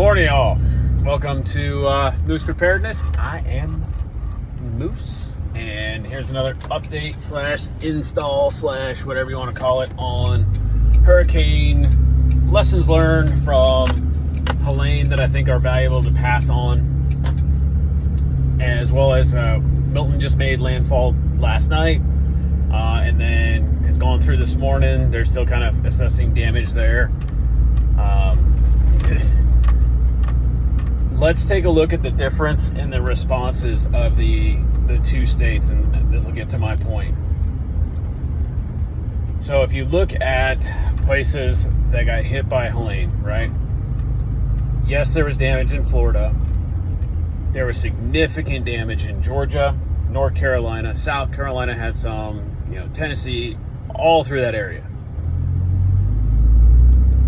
Morning, all. Welcome to Moose Preparedness. I am Moose, and here's another update slash install slash whatever you want to call it on hurricane lessons learned from Helene that I think are valuable to pass on, as well as Milton just made landfall last night, and then has gone through this morning. They're still kind of assessing damage there. Let's take a look at the difference in the responses of the two states, and this will get to my point. So if you look at places that got hit by Helene, right? Yes, there was damage in Florida. There was significant damage in Georgia, North Carolina, South Carolina had some, Tennessee, all through that area.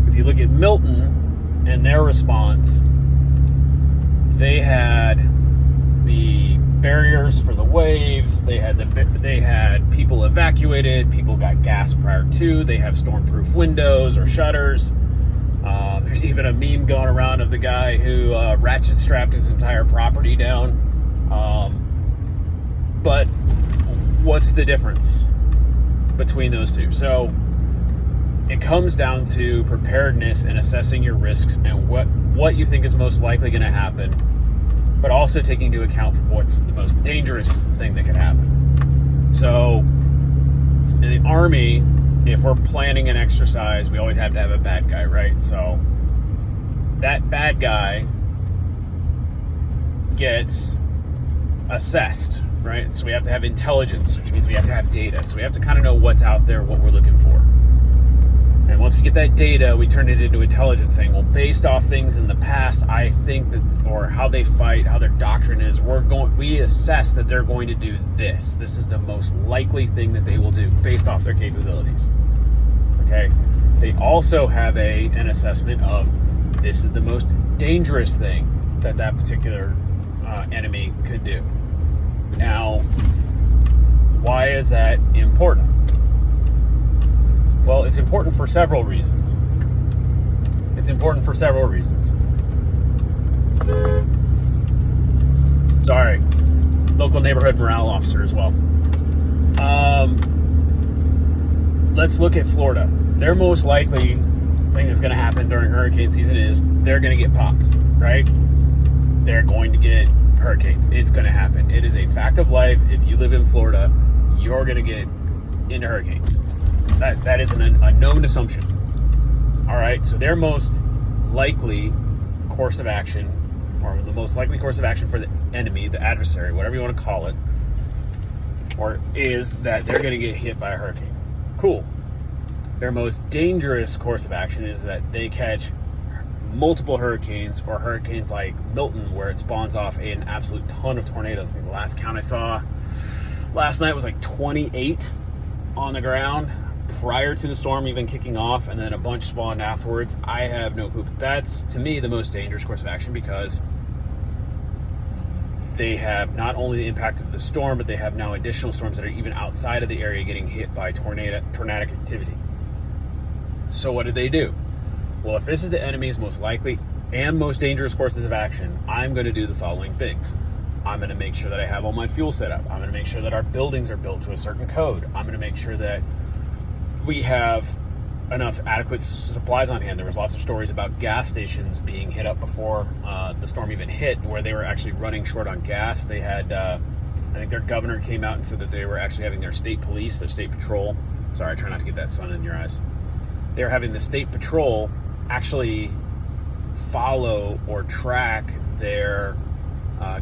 If you look at Milton and their response, they had the barriers for the waves. They had people evacuated. People got gas prior to. They have storm-proof windows or shutters. There's even a meme going around of the guy who ratchet strapped his entire property down. But what's the difference between those two? So it comes down to preparedness and assessing your risks and what you think is most likely going to happen, but also taking into account for what's the most dangerous thing that could happen. So in the Army, if we're planning an exercise, we always have to have a bad guy, right? So that bad guy gets assessed, right? So we have to have intelligence, which means we have to have data. So we have to kind of know what's out there, what we're looking for. And once we get that data, we turn it into intelligence, saying, well, based off things in the past, I think that, or how they fight, how their doctrine is, we assess that they're going to do this. This is the most likely thing that they will do based off their capabilities. Okay? They also have an assessment of this is the most dangerous thing that particular enemy could do. Now, why is that important? Well, it's important for several reasons. Sorry, local neighborhood morale officer as well. Let's look at Florida. Their most likely thing that's going to happen during hurricane season is they're going to get popped, right? They're going to get hurricanes. It's going to happen. It is a fact of life. If you live in Florida, you're going to get into hurricanes. That is a known assumption. All right, so their most likely course of action, or the most likely course of action for the enemy, the adversary, whatever you want to call it, or is that they're going to get hit by a hurricane. Cool. Their most dangerous course of action is that they catch multiple hurricanes, or hurricanes like Milton, where it spawns off an absolute ton of tornadoes. I think the last count I saw last night was like 28 on the ground prior to the storm even kicking off, and then a bunch spawned afterwards. I have no clue, but that's, to me, the most dangerous course of action, because they have not only the impact of the storm, but they have now additional storms that are even outside of the area getting hit by tornadic activity. So what did they do? Well, if this is the enemy's most likely and most dangerous courses of action, I'm going to do the following things. I'm going to make sure that I have all my fuel set up. I'm going to make sure that our buildings are built to a certain code. I'm going to make sure that we have enough adequate supplies on hand. There was lots of stories about gas stations being hit up before the storm even hit, where they were actually running short on gas. They had, I think their governor came out and said that they were actually having their state police, their state patrol. Sorry, try not to get that sun in your eyes. They were having the state patrol actually follow or track their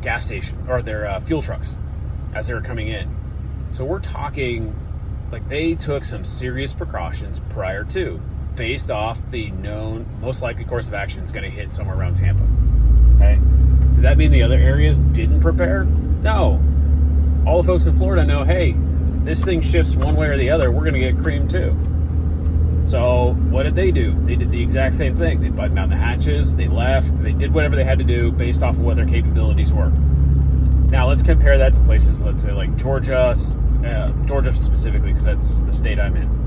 gas station, or their fuel trucks as they were coming in. So we're talking, like, they took some serious precautions prior to, based off the known most likely course of action is going to hit somewhere around Tampa. Okay? Did that mean the other areas didn't prepare? No. All the folks in Florida know, hey, this thing shifts one way or the other, we're going to get creamed too. So what did they do? They did the exact same thing. They buttoned down the hatches, they left, they did whatever they had to do based off of what their capabilities were. Now let's compare that to places, let's say like Georgia specifically, because that's the state I'm in.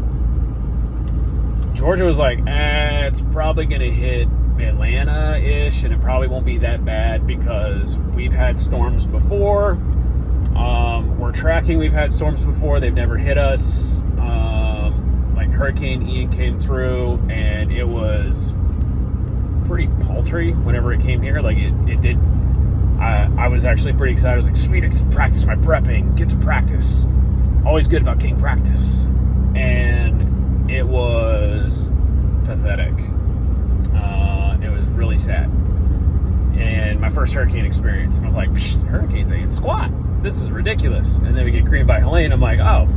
Georgia was like, it's probably going to hit Atlanta-ish, and it probably won't be that bad because we've had storms before. We're tracking, we've had storms before. They've never hit us. Like Hurricane Ian came through, and it was pretty paltry whenever it came here. Like it did. I was actually pretty excited. I was like, sweet, I get to practice my prepping. Get to practice. Always good about getting practice. And it was pathetic. It was really sad. And my first hurricane experience, and I was like, hurricanes ain't squat. This is ridiculous. And then we get creamed by Helene. I'm like, oh,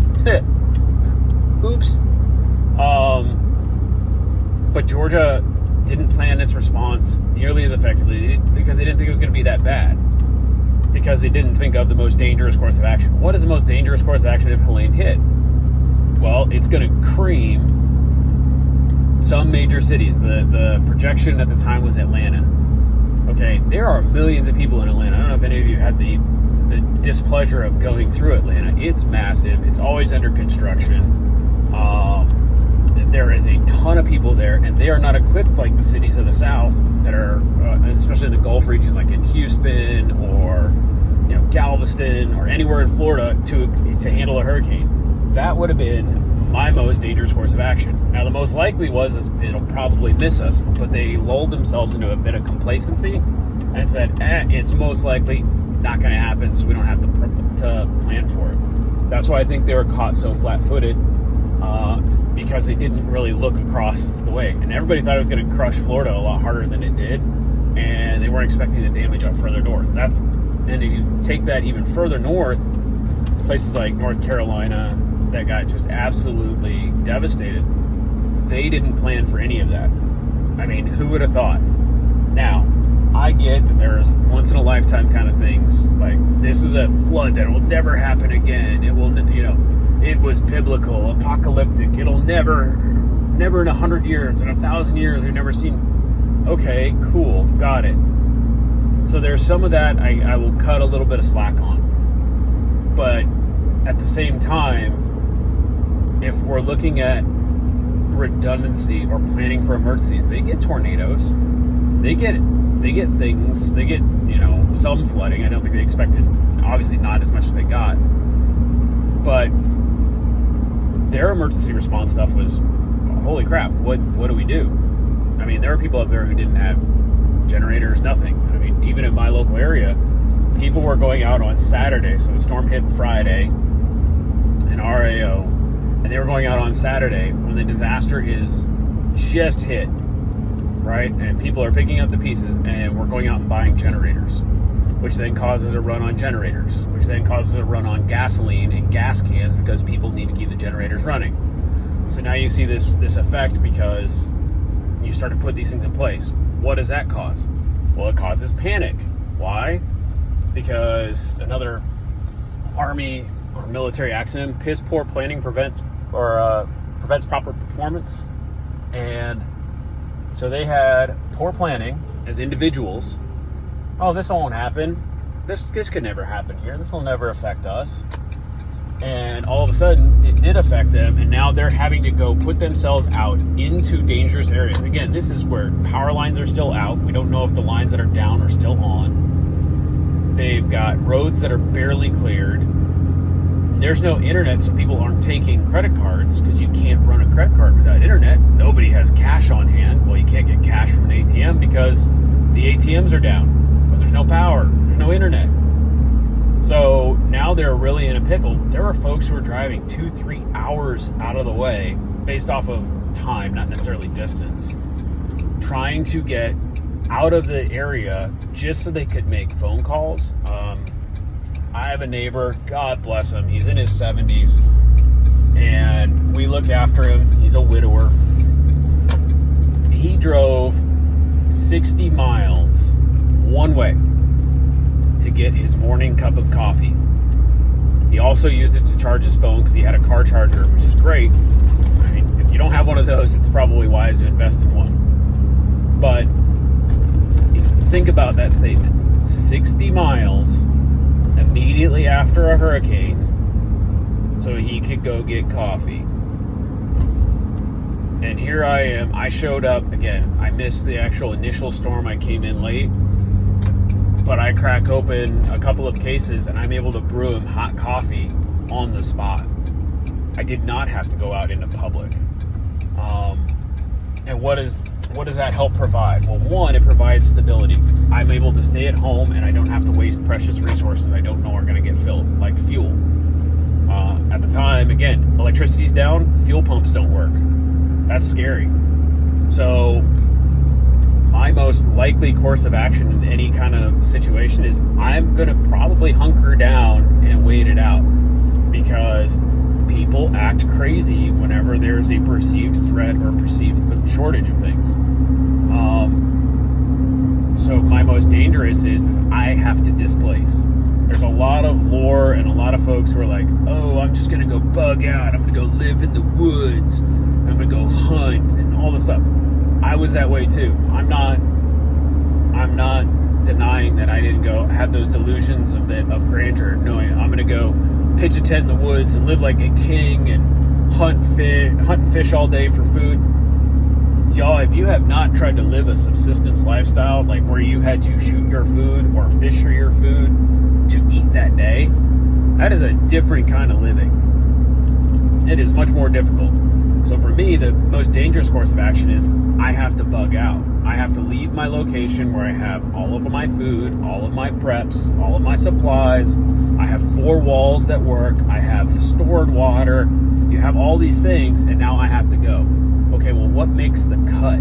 oops. But Georgia didn't plan its response nearly as effectively because they didn't think it was going to be that bad. Because they didn't think of the most dangerous course of action. What is the most dangerous course of action if Helene hit? Well, it's going to cream some major cities. The projection at the time was Atlanta. Okay, there are millions of people in Atlanta. I don't know if any of you had the displeasure of going through Atlanta. It's massive. It's always under construction. There is a ton of people there, and they are not equipped like the cities of the South that are, especially in the Gulf region, like in Houston or Galveston or anywhere in Florida to handle a hurricane. That would have been my most dangerous course of action. Now, the most likely is it'll probably miss us, but they lulled themselves into a bit of complacency and said, it's most likely not going to happen, so we don't have to plan for it. That's why I think they were caught so flat-footed, because they didn't really look across the way. And everybody thought it was going to crush Florida a lot harder than it did, and they weren't expecting the damage up further north. And if you take that even further north, places like North Carolina that got just absolutely devastated, they didn't plan for any of that. I mean, who would have thought? Now, I get that there's once-in-a-lifetime kind of things. Like, this is a flood that will never happen again. It will, it was biblical, apocalyptic. It'll never in 100 years, in 1,000 years, we've never seen. Okay, cool, got it. So there's some of that I will cut a little bit of slack on. But at the same time, if we're looking at redundancy or planning for emergencies, they get tornadoes. They get things. They get, some flooding. I don't think they expected, obviously not as much as they got. But their emergency response stuff was, holy crap, what do we do? I mean, there are people up there who didn't have generators, nothing. I mean, even in my local area, people were going out on Saturday. So the storm hit Friday in RAO, and they were going out on Saturday when the disaster is just hit, right? And people are picking up the pieces, and we're going out and buying generators, which then causes a run on generators, which then causes a run on gasoline and gas cans because people need to keep the generators running. So now you see this effect because you start to put these things in place. What does that cause? Well, it causes panic. Why? Because another Army or military accident, piss poor planning prevents proper performance. And so they had poor planning as individuals. Oh, this won't happen. This could never happen here. This will never affect us. And all of a sudden, it did affect them, and now they're having to go put themselves out into dangerous areas. Again, this is where power lines are still out. We don't know if the lines that are down are still on. They've got roads that are barely cleared. There's no internet, so people aren't taking credit cards because you can't run a credit card without internet. Nobody has cash on hand. Well, you can't get cash from an ATM because the ATMs are down. But there's no power. There's no internet. So now they're really in a pickle. There are folks who are driving 2-3 hours out of the way based off of time, not necessarily distance, trying to get out of the area just so they could make phone calls. I have a neighbor, God bless him, he's in his 70s, and we look after him. He's a widower. He drove 60 miles one way to get his morning cup of coffee. He also used it to charge his phone because he had a car charger, which is great. I mean, if you don't have one of those, it's probably wise to invest in one. But think about that statement. 60 miles immediately after a hurricane so he could go get coffee. And here I am. I showed up again. I missed the actual initial storm. I came in late, but I crack open a couple of cases and I'm able to brew him hot coffee on the spot. I did not have to go out into public. And what does that help provide? Well, one, it provides stability. I'm able to stay at home and I don't have to waste precious resources I don't know are going to get filled, like fuel. At the time, again, electricity's down, fuel pumps don't work. That's scary. So my most likely course of action in any kind of situation is I'm going to probably hunker down and wait it out, because people act crazy whenever there's a perceived threat or perceived shortage of things. So my most dangerous is I have to displace. There's a lot of lore and a lot of folks who are like, oh, I'm just going to go bug out. I'm going to go live in the woods. I'm going to go hunt and all this stuff. I was that way too. I'm not denying that I didn't go have those delusions of grandeur, knowing I'm going to go pitch a tent in the woods and live like a king and hunt and fish all day for food. Y'all, if you have not tried to live a subsistence lifestyle, like where you had to shoot your food or fish for your food to eat that day, that is a different kind of living. It is much more difficult. So for me, the most dangerous course of action is I have to bug out. I have to leave my location where I have all of my food, all of my preps, all of my supplies. I have 4 walls that work. I have stored water. You have all these things, and now I have to go. Okay, well, what makes the cut?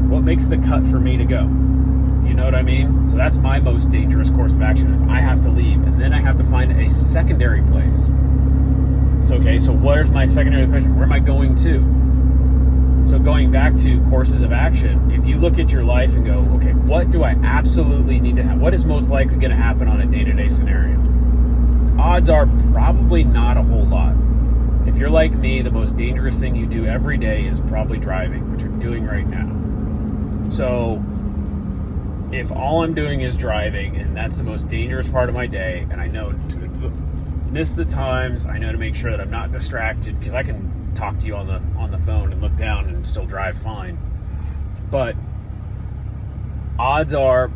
What makes the cut for me to go? You know what I mean? So that's my most dangerous course of action, is I have to leave, and then I have to find a secondary place. So, okay, so where's my secondary question? Where am I going to? So going back to courses of action, if you look at your life and go, okay, what do I absolutely need to have? What is most likely going to happen on a day-to-day scenario? Odds are probably not a whole lot. If you're like me, the most dangerous thing you do every day is probably driving, which I'm doing right now. So if all I'm doing is driving, and that's the most dangerous part of my day, and I know to miss the times, I know to make sure that I'm not distracted, because I can talk to you on the phone and look down and still drive fine. But odds are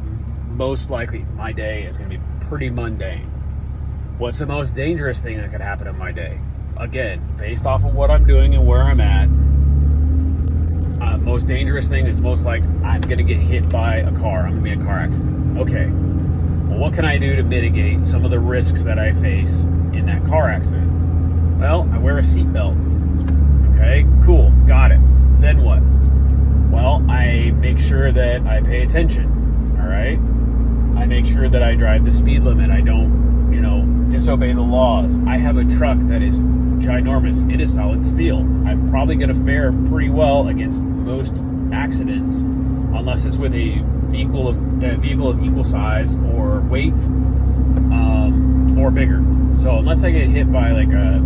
most likely my day is going to be pretty mundane. What's the most dangerous thing that could happen in my day? Again, based off of what I'm doing and where I'm at, most dangerous thing is most like I'm going to get hit by a car. I'm going to be in a car accident. Okay, well, what can I do to mitigate some of the risks that I face in that car accident? Well, I wear a seatbelt. Okay, cool, got it. Then what? Well, I make sure that I pay attention, all right? I make sure that I drive the speed limit. I don't, disobey the laws. I have a truck that is ginormous. It is solid steel. I'm probably going to fare pretty well against most accidents, unless it's with a vehicle of equal size or weight, or bigger. So unless I get hit by like a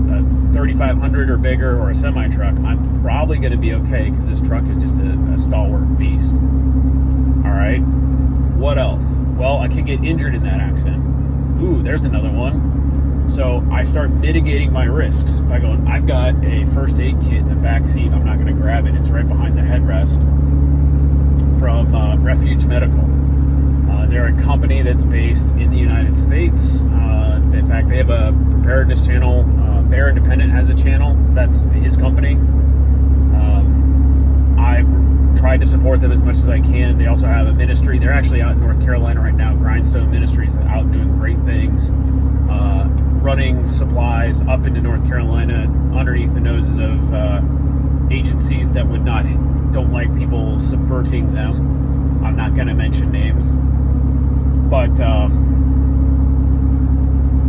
3500 or bigger or a semi-truck, I'm probably going to be okay, because this truck is just a stalwart beast. All right. What else? Well, I could get injured in that accident. Ooh, there's another one. So I start mitigating my risks by going, I've got a first aid kit in the back seat. I'm not going to grab it. It's right behind the headrest from Refuge Medical. They're a company that's based in the United States. In fact, they have a Preparedness channel. Bear Independent has a channel. That's his company. I've tried to support them as much as I can. They also have a ministry. They're actually out in North Carolina right now. Grindstone Ministries is out doing great things, running supplies up into North Carolina underneath the noses of agencies that don't like people subverting them. I'm not going to mention names, but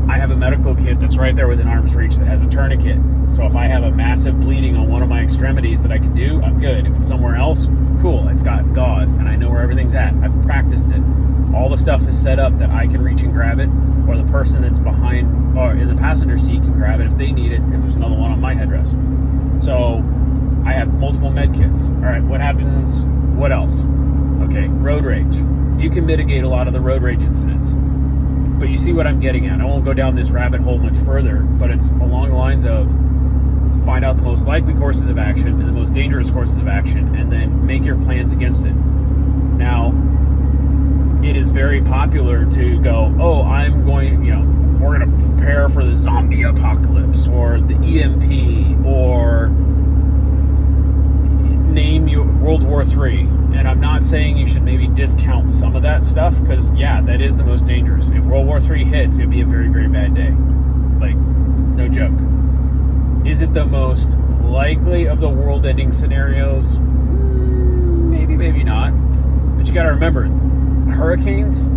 I have a medical kit that's right there within arm's reach that has a tourniquet. So if I have a massive bleeding on one of my extremities that I can do, I'm good. If it's somewhere else, cool. It's got gauze and I know where everything's at. I've practiced it. All the stuff is set up that I can reach and grab it, or the person that's behind or in the passenger seat can grab it if they need it, because there's another one on my headrest. So I have multiple med kits. All right, what happens? What else? Okay, road rage. You can mitigate a lot of the road rage incidents. But you see what I'm getting at. I won't go down this rabbit hole much further, but it's along the lines of find out the most likely courses of action and the most dangerous courses of action, and then make your plans against it. Now, it is very popular to go, oh, I'm going, we're going to prepare for the zombie apocalypse or the EMP or name your World War III. And I'm not saying you should maybe discount some of that stuff, because, yeah, that is the most dangerous. If World War III hits, it'd be a very, very bad day. Like, no joke. Is it the most likely of the world-ending scenarios? Maybe, maybe not. But you got to remember, hurricanes,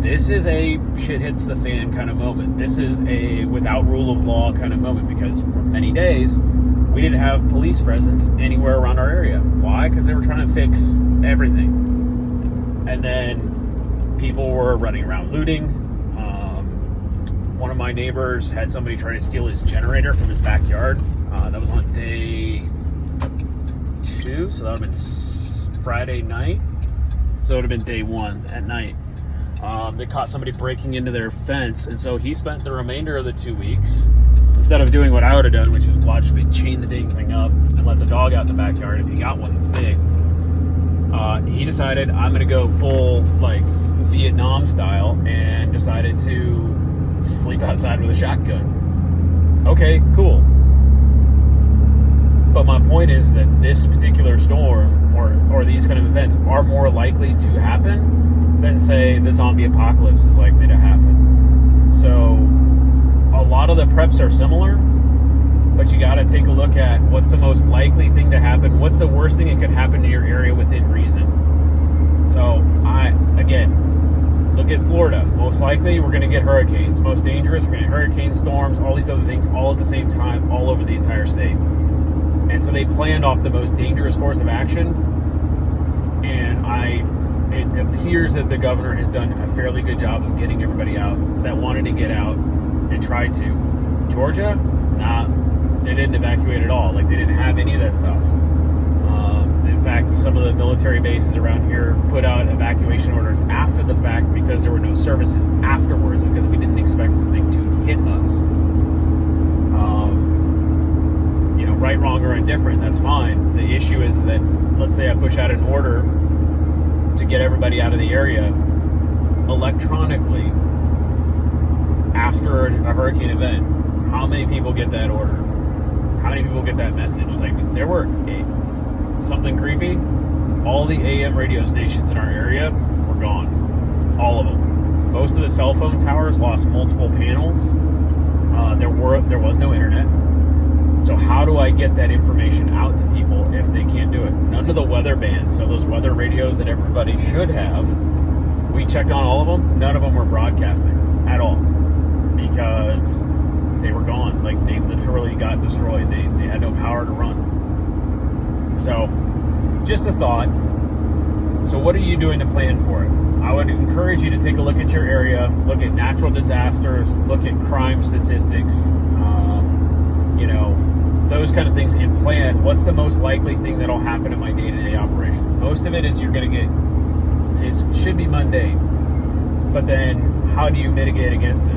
this is a shit hits the fan kind of moment. This is a without rule of law kind of moment, because for many days, we didn't have police presence anywhere around our area. Why? Because they were trying to fix everything. And then people were running around looting. One of my neighbors had somebody try to steal his generator from his backyard. That was on day 2, so that would have been Friday night. So it would have been day 1 at night. They caught somebody breaking into their fence, and so he spent the remainder of the 2 weeks, instead of doing what I would have done, which is logically chain the dang thing up and let the dog out in the backyard if he got one that's big. He decided, I'm going to go full, like, Vietnam style, and decided to sleep outside with a shotgun. Okay, cool. But my point is that this particular storm or these kind of events are more likely to happen than, say, the zombie apocalypse is likely to happen. So a lot of the preps are similar, but you got to take a look at what's the most likely thing to happen, what's the worst thing that could happen to your area within reason. So again, look at Florida. Most likely, we're going to get hurricanes. Most dangerous, we're going to get hurricane storms, all these other things, all at the same time, all over the entire state. And so they planned off the most dangerous course of action. And it appears that the governor has done a fairly good job of getting everybody out that wanted to get out and tried to. Georgia, nah, they didn't evacuate at all. Like, they didn't have any of that stuff. In fact, some of the military bases around here put out evacuation orders after the fact because there were no services afterwards, because we didn't expect the thing to hit us. Right, wrong, or indifferent, that's fine. The issue is that, let's say I push out an order to get everybody out of the area electronically after a hurricane event. How many people get that order? How many people get that message? Like, there were something creepy. All the AM radio stations in our area were gone. All of them. Most of the cell phone towers lost multiple panels. There was no internet. So how do I get that information out to people if they can't do it? None of the weather bands, so those weather radios that everybody should have, we checked on all of them. None of them were broadcasting at all because they were gone. Like, they literally got destroyed. They had no power to run. So, just a thought. So what are you doing to plan for it? I would encourage you to take a look at your area, look at natural disasters, look at crime statistics, those kind of things, and plan what's the most likely thing that'll happen in my day-to-day operation. Most of it is should be mundane, but then how do you mitigate against it?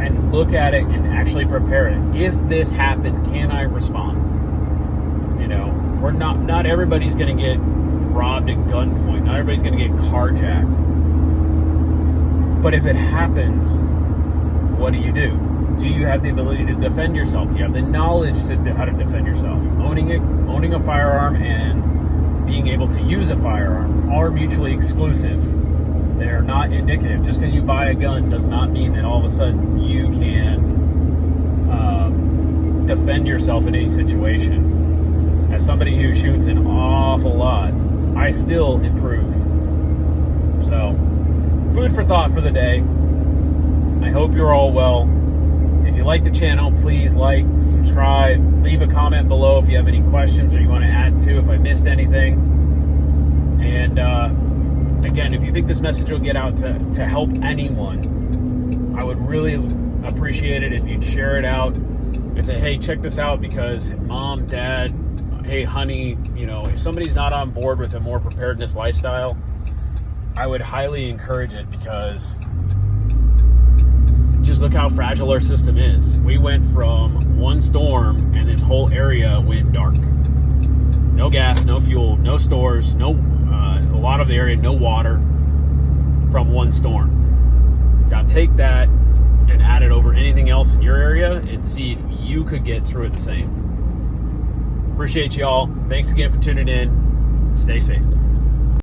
And look at it and actually prepare it. If this happened, can I respond? We're not everybody's going to get robbed at gunpoint. Not everybody's going to get carjacked. But if it happens, what do you do? Do you have the ability to defend yourself? Do you have the knowledge to how to defend yourself? Owning a firearm and being able to use a firearm are mutually exclusive. They're not indicative. Just because you buy a gun does not mean that all of a sudden you can defend yourself in any situation. As somebody who shoots an awful lot, I still improve. So, food for thought for the day. I hope you're all well. If you like the channel, please like, subscribe, leave a comment below if you have any questions or you want to add to if I missed anything. And again, if you think this message will get out to help anyone, I would really appreciate it if you'd share it out and say, hey, check this out, because mom, dad, hey, honey, if somebody's not on board with a more preparedness lifestyle, I would highly encourage it, because just look how fragile our system is. We went from one storm and this whole area went dark. No gas, no fuel, no stores, a lot of the area, no water from one storm. Now take that and add it over anything else in your area and see if you could get through it the same. Appreciate y'all. Thanks again for tuning in. Stay safe.